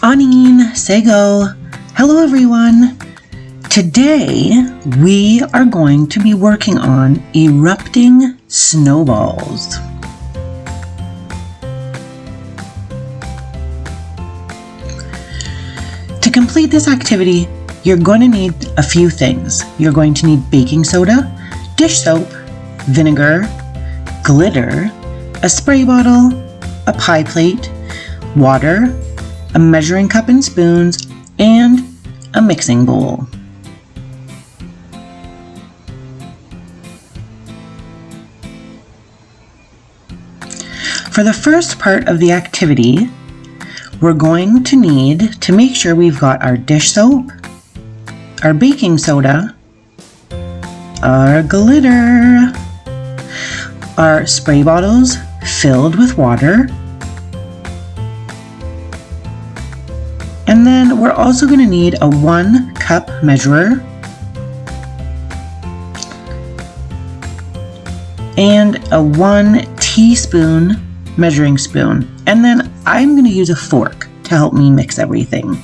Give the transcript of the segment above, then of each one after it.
Anin, say go. Hello everyone. Today we are going to be working on erupting snowballs. To complete this activity, you're going to need a few things. You're going to need baking soda, dish soap, vinegar, glitter, a spray bottle, a pie plate, water, a measuring cup and spoons, and a mixing bowl. For the first part of the activity, we're going to need to make sure we've got our dish soap, our baking soda, our glitter, our spray bottles filled with water, and then we're also going to need a 1 cup measurer and a 1 teaspoon measuring spoon. And then I'm going to use a fork to help me mix everything.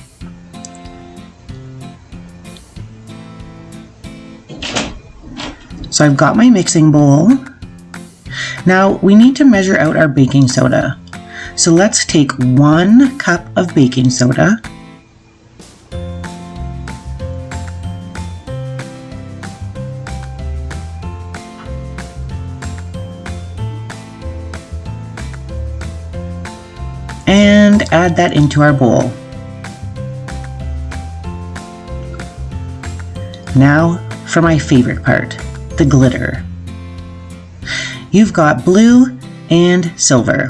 So I've got my mixing bowl. Now we need to measure out our baking soda. So let's take 1 cup of baking soda, and add that into our bowl. Now for my favorite part, the glitter. You've got blue and silver.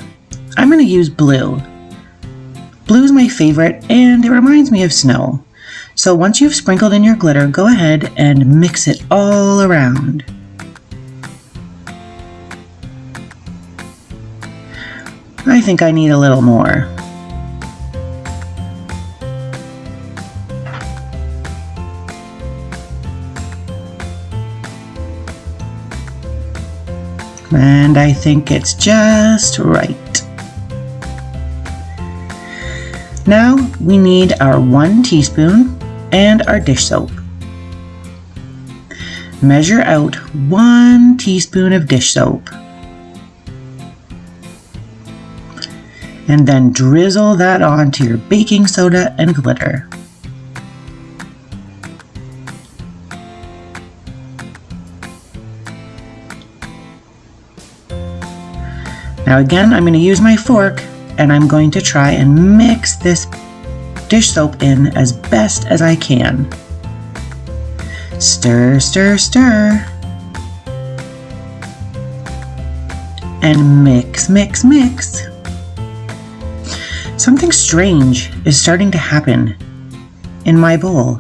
I'm going to use blue. Blue is my favorite and it reminds me of snow. So once you've sprinkled in your glitter, go ahead and mix it all around. I think I need a little more. And I think it's just right. Now we need our 1 teaspoon and our dish soap. Measure out 1 teaspoon of dish soap. And then drizzle that onto your baking soda and glitter. Now again, I'm going to use my fork and I'm going to try and mix this dish soap in as best as I can. Stir, stir, stir. And mix, mix, mix. Something strange is starting to happen in my bowl.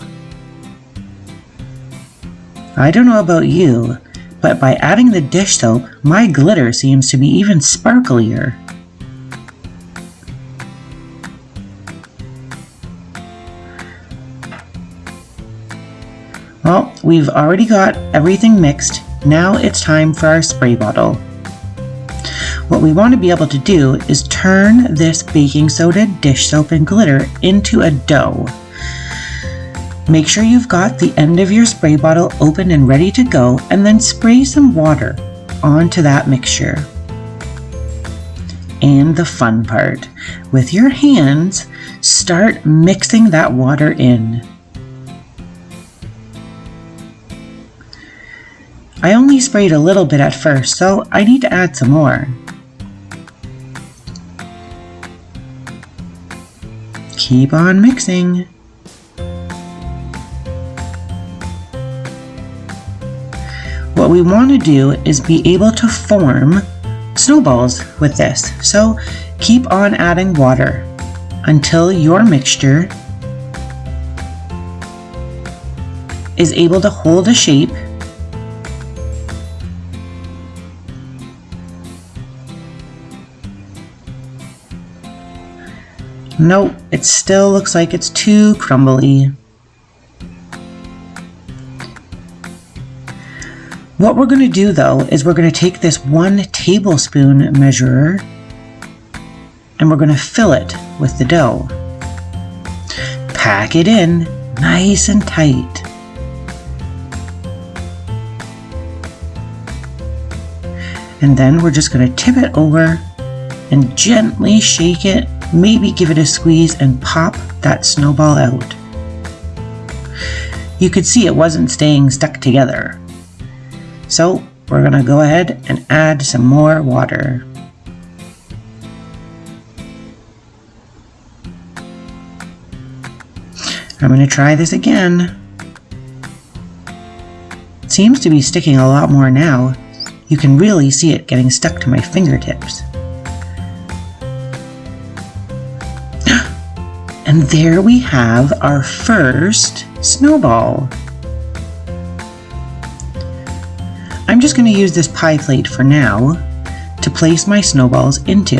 I don't know about you, but by adding the dish soap, my glitter seems to be even sparklier. Well, we've already got everything mixed. Now it's time for our spray bottle. What we want to be able to do is turn this baking soda, dish soap, and glitter into a dough. Make sure you've got the end of your spray bottle open and ready to go, and then spray some water onto that mixture. And the fun part, with your hands, start mixing that water in. I only sprayed a little bit at first, so I need to add some more. Keep on mixing. What we want to do is be able to form snowballs with this. So keep on adding water until your mixture is able to hold a shape . Nope, it still looks like it's too crumbly. What we're going to do though is we're going to take this 1 tablespoon measurer and we're going to fill it with the dough. pack it in nice and tight. And then we're just going to tip it over and gently shake it, maybe give it a squeeze and pop that snowball out. You could see it wasn't staying stuck together. So we're going to go ahead and add some more water. I'm going to try this again. It seems to be sticking a lot more now. You can really see it getting stuck to my fingertips. And there we have our first snowball. I'm just going to use this pie plate for now to place my snowballs into.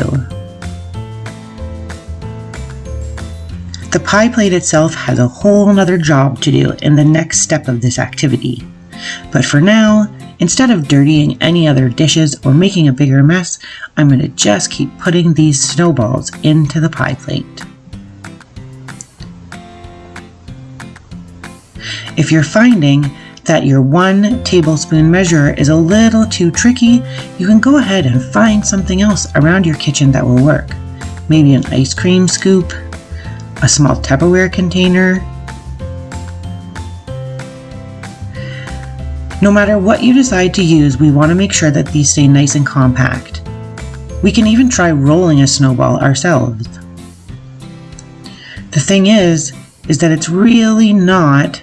The pie plate itself has a whole nother job to do in the next step of this activity. But for now, instead of dirtying any other dishes or making a bigger mess, I'm going to just keep putting these snowballs into the pie plate. If you're finding that your 1 tablespoon measure is a little too tricky, you can go ahead and find something else around your kitchen that will work. Maybe an ice cream scoop, a small Tupperware container. No matter what you decide to use, we want to make sure that these stay nice and compact. We can even try rolling a snowball ourselves. The thing is that it's really not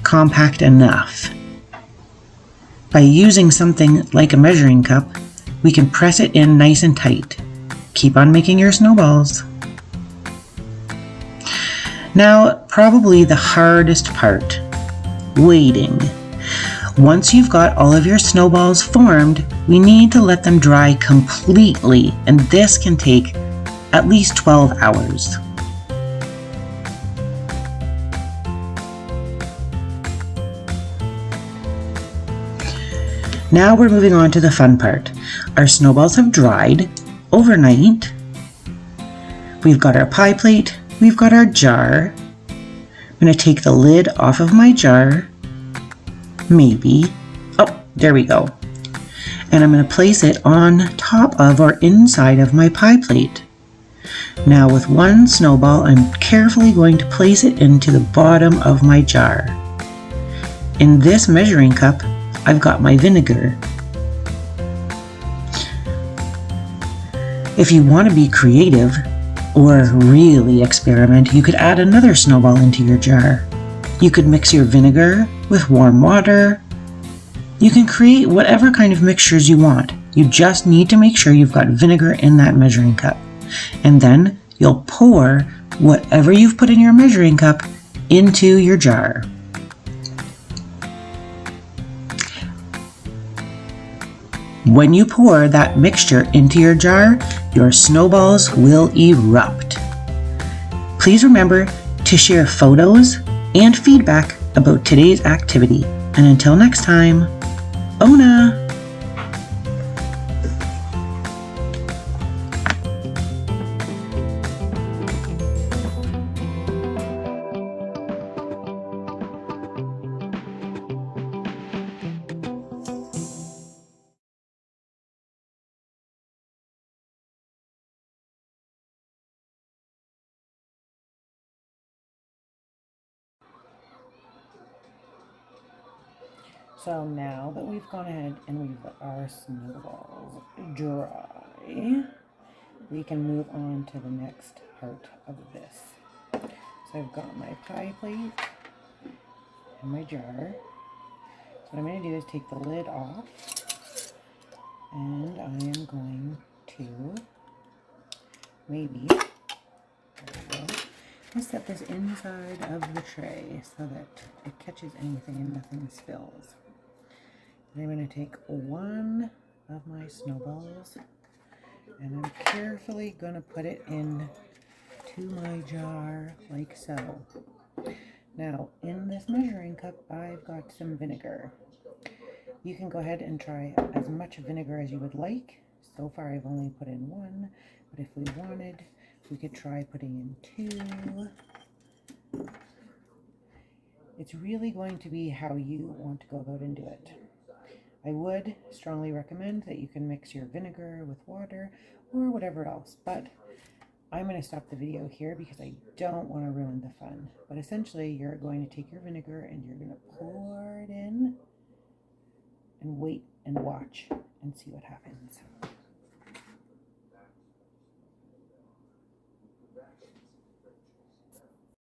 compact enough. By using something like a measuring cup, we can press it in nice and tight. Keep on making your snowballs. Now, probably the hardest part, waiting. Once you've got all of your snowballs formed, we need to let them dry completely, and this can take at least 12 hours. Now we're moving on to the fun part. Our snowballs have dried overnight. We've got our pie plate, we've got our jar. I'm going to take the lid off of my jar. Maybe. Oh, there we go. And I'm going to place it on top of or inside of my pie plate. Now with one snowball, I'm carefully going to place it into the bottom of my jar. In this measuring cup, I've got my vinegar. If you want to be creative or really experiment, you could add another snowball into your jar. You could mix your vinegar with warm water. You can create whatever kind of mixtures you want. You just need to make sure you've got vinegar in that measuring cup. And then you'll pour whatever you've put in your measuring cup into your jar. When you pour that mixture into your jar, your snowballs will erupt. Please remember to share photos and feedback about today's activity. And until next time, Ona! So now that we've gone ahead and we've let our snowballs dry, we can move on to the next part of this. So I've got my pie plate and my jar. So what I'm going to do is take the lid off, and I am going to maybe I'll set this inside of the tray so that it catches anything and nothing spills. And I'm going to take one of my snowballs and I'm carefully going to put it in to my jar like so. Now, in this measuring cup, I've got some vinegar. You can go ahead and try as much vinegar as you would like. So far, I've only put in one, but if we wanted, we could try putting in 2. It's really going to be how you want to go about and do it. I would strongly recommend that you can mix your vinegar with water or whatever else, but I'm going to stop the video here because I don't want to ruin the fun. But essentially, you're going to take your vinegar and you're going to pour it in and wait and watch and see what happens.